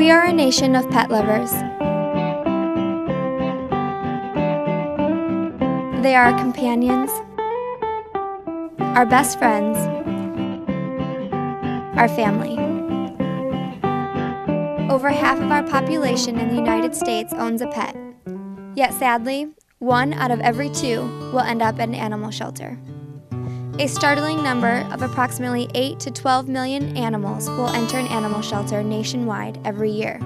We are a nation of pet lovers. They are our companions, our best friends, our family. Over half of our population in the United States owns a pet. Yet sadly, 1 out of every 2 will end up at an animal shelter. A startling number of approximately 8 to 12 million animals will enter an animal shelter nationwide every year.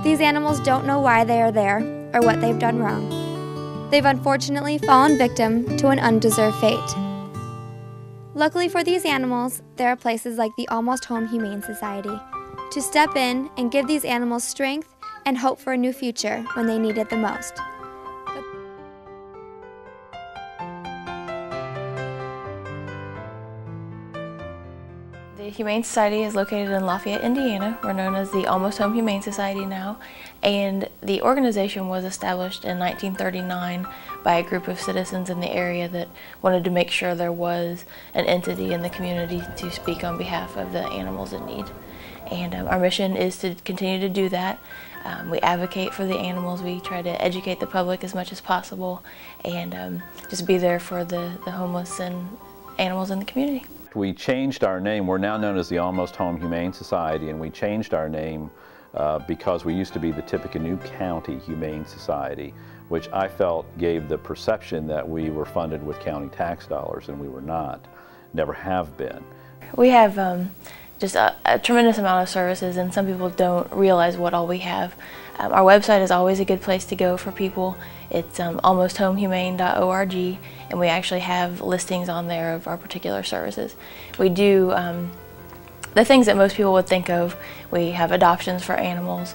These animals don't know why they are there or what they've done wrong. They've unfortunately fallen victim to an undeserved fate. Luckily for these animals, there are places like the Almost Home Humane Society to step in and give these animals strength and hope for a new future when they need it the most. The Humane Society is located in Lafayette, Indiana. We're known as the Almost Home Humane Society now, and the organization was established in 1939 by a group of citizens in the area that wanted to make sure there was an entity in the community to speak on behalf of the animals in need. And our mission is to continue to do that. We advocate for the animals, we try to educate the public as much as possible, and just be there for the homeless and animals in the community. We changed our name. We're now known as the Almost Home Humane Society, and we changed our name because we used to be the Tippecanoe County Humane Society, which I felt gave the perception that we were funded with county tax dollars, and we were not, never have been. We have just a tremendous amount of services, and some people don't realize what all we have. Our website is always a good place to go for people. It's almosthomehumane.org, and we actually have listings on there of our particular services. We do the things that most people would think of. We have adoptions for animals.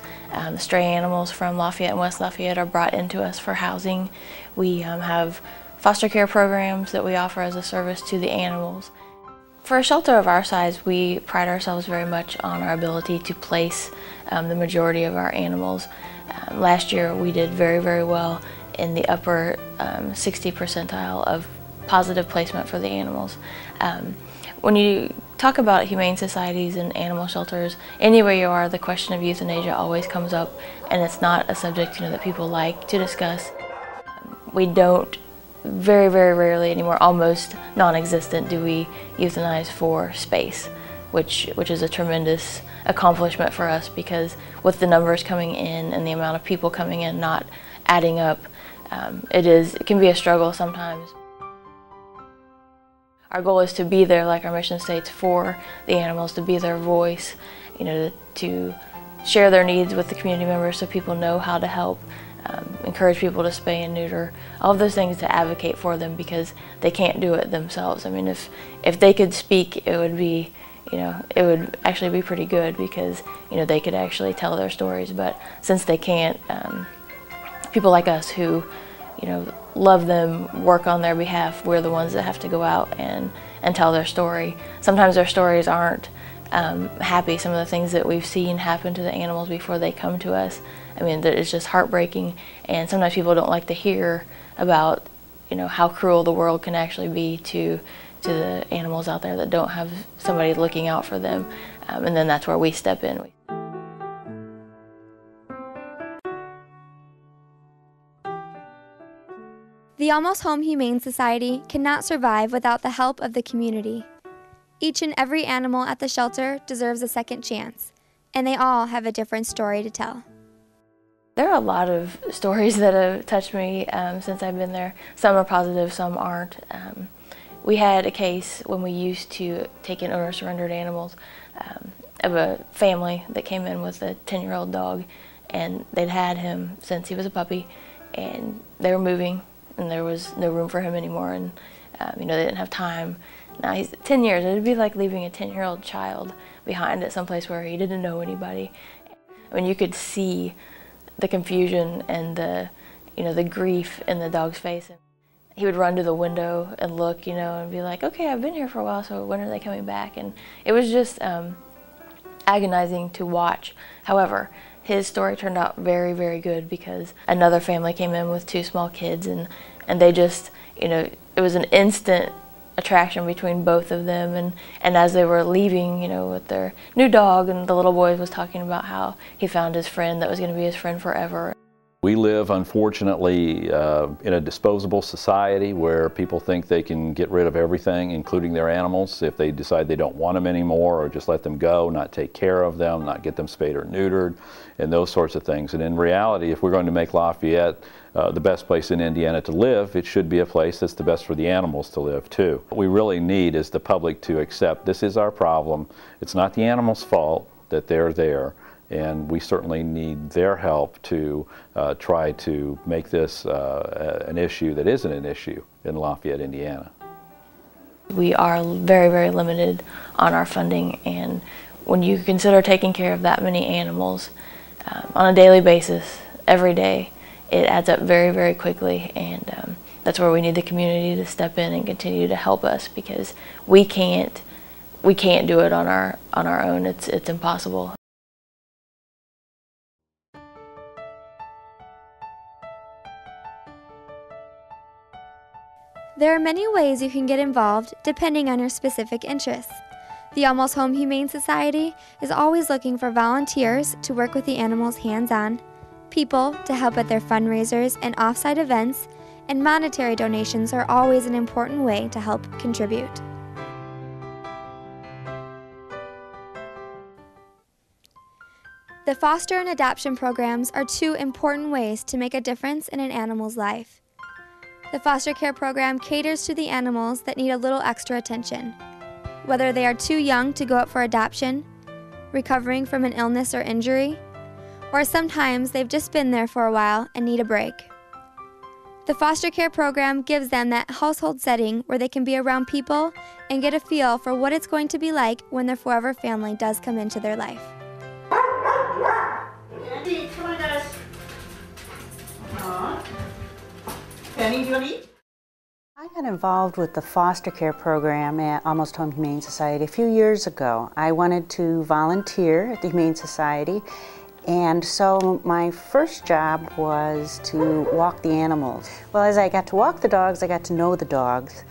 Stray animals from Lafayette and West Lafayette are brought into us for housing. We have foster care programs that we offer as a service to the animals. For a shelter of our size, we pride ourselves very much on our ability to place the majority of our animals. Last year we did very, very well in the upper 60 percentile of positive placement for the animals. When you talk about humane societies and animal shelters, anywhere you are, the question of euthanasia always comes up, and it's not a subject that people like to discuss. We don't, very, very rarely anymore, almost non-existent, do we euthanize for space, which is a tremendous accomplishment for us, because with the numbers coming in and the amount of people coming in not adding up, it can be a struggle sometimes. Our goal is to be there, like our mission states, for the animals, to be their voice, to share their needs with the community members so people know how to help, encourage people to spay and neuter, all of those things, to advocate for them because they can't do it themselves. I mean, if they could speak, it would be, it would actually be pretty good, because they could actually tell their stories. But since they can't, people like us who love them, work on their behalf, we're the ones that have to go out and tell their story. Sometimes their stories aren't happy. Some of the things that we've seen happen to the animals before they come to us, I mean, it's just heartbreaking, and sometimes people don't like to hear about how cruel the world can actually be to the animals out there that don't have somebody looking out for them, and then that's where we step in. The Almost Home Humane Society cannot survive without the help of the community. Each and every animal at the shelter deserves a second chance, and they all have a different story to tell. There are a lot of stories that have touched me since I've been there. Some are positive, some aren't. We had a case when we used to take in owner-surrendered animals of a family that came in with a 10-year-old dog, and they'd had him since he was a puppy, and they were moving, and there was no room for him anymore, and they didn't have time. Now he's 10 years. It would be like leaving a 10-year-old child behind at some place where he didn't know anybody. I mean, you could see the confusion and the grief in the dog's face. He would run to the window and look, and be like, okay, I've been here for a while, so when are they coming back? And it was just agonizing to watch. However, his story turned out very, very good, because another family came in with 2 small kids, and they just, it was an instant attraction between both of them, and as they were leaving, you know, with their new dog, and the little boy was talking about how he found his friend that was going to be his friend forever. We live, unfortunately, in a disposable society where people think they can get rid of everything, including their animals, if they decide they don't want them anymore, or just let them go, not take care of them, not get them spayed or neutered, and those sorts of things. And in reality, if we're going to make Lafayette the best place in Indiana to live, it should be a place that's the best for the animals to live too. What we really need is the public to accept this is our problem. It's not the animals' fault that they're there. And we certainly need their help to try to make this an issue that isn't an issue in Lafayette, Indiana. We are very, very limited on our funding, and when you consider taking care of that many animals on a daily basis, every day, it adds up very, very quickly, and that's where we need the community to step in and continue to help us, because we can't do it on our own. It's impossible. There are many ways you can get involved depending on your specific interests. The Almost Home Humane Society is always looking for volunteers to work with the animals hands-on, people to help at their fundraisers and off-site events, and monetary donations are always an important way to help contribute. The foster and adoption programs are two important ways to make a difference in an animal's life. The foster care program caters to the animals that need a little extra attention, whether they are too young to go up for adoption, recovering from an illness or injury, or sometimes they've just been there for a while and need a break. The foster care program gives them that household setting where they can be around people and get a feel for what it's going to be like when their forever family does come into their life. Andy, come on, guys. Penny, do you want to eat? I got involved with the foster care program at Almost Home Humane Society a few years ago. I wanted to volunteer at the Humane Society, and so my first job was to walk the animals. Well, as I got to walk the dogs, I got to know the dogs.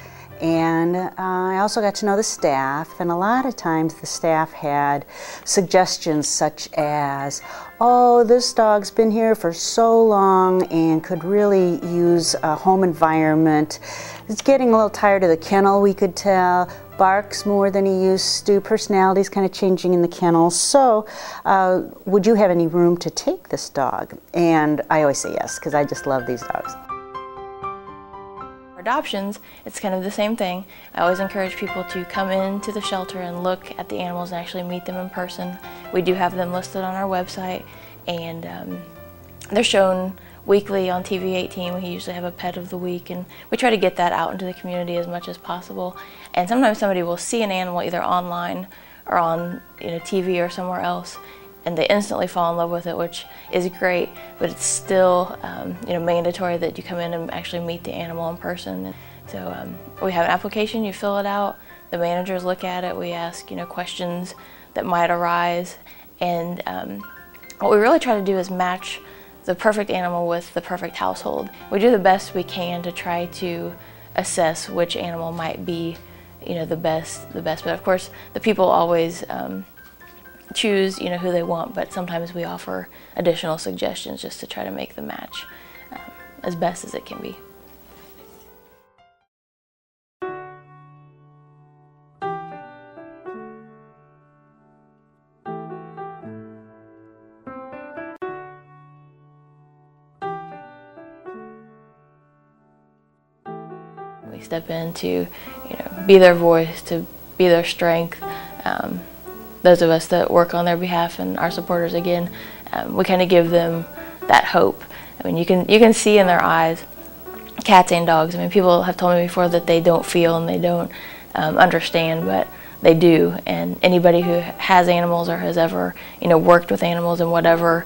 And I also got to know the staff, and a lot of times the staff had suggestions such as, oh, this dog's been here for so long and could really use a home environment. It's getting a little tired of the kennel, we could tell. Barks more than he used to. Personality's kind of changing in the kennel. So would you have any room to take this dog? And I always say yes, because I just love these dogs. Adoptions, it's kind of the same thing. I always encourage people to come into the shelter and look at the animals and actually meet them in person. We do have them listed on our website, and they're shown weekly on TV 18. We usually have a pet of the week, and we try to get that out into the community as much as possible. And sometimes somebody will see an animal either online or on TV or somewhere else, and they instantly fall in love with it, which is great, but it's still mandatory that you come in and actually meet the animal in person. So we have an application, you fill it out, the managers look at it, we ask questions that might arise, and what we really try to do is match the perfect animal with the perfect household. We do the best we can to try to assess which animal might be the best, but of course the people always choose who they want, but sometimes we offer additional suggestions just to try to make the match as best as it can be. We step in to be their voice, to be their strength. Those of us that work on their behalf and our supporters, again, we kind of give them that hope. I mean, you can see in their eyes, cats and dogs. I mean, people have told me before that they don't feel and they don't understand, but they do. And anybody who has animals or has ever worked with animals in whatever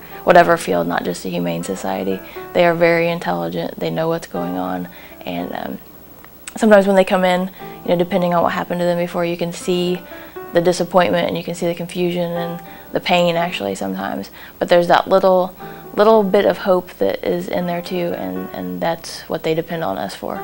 field, not just the Humane Society, they are very intelligent. They know what's going on, and sometimes when they come in, depending on what happened to them before, you can see the disappointment and you can see the confusion and the pain actually sometimes, but there's that little bit of hope that is in there too, and that's what they depend on us for.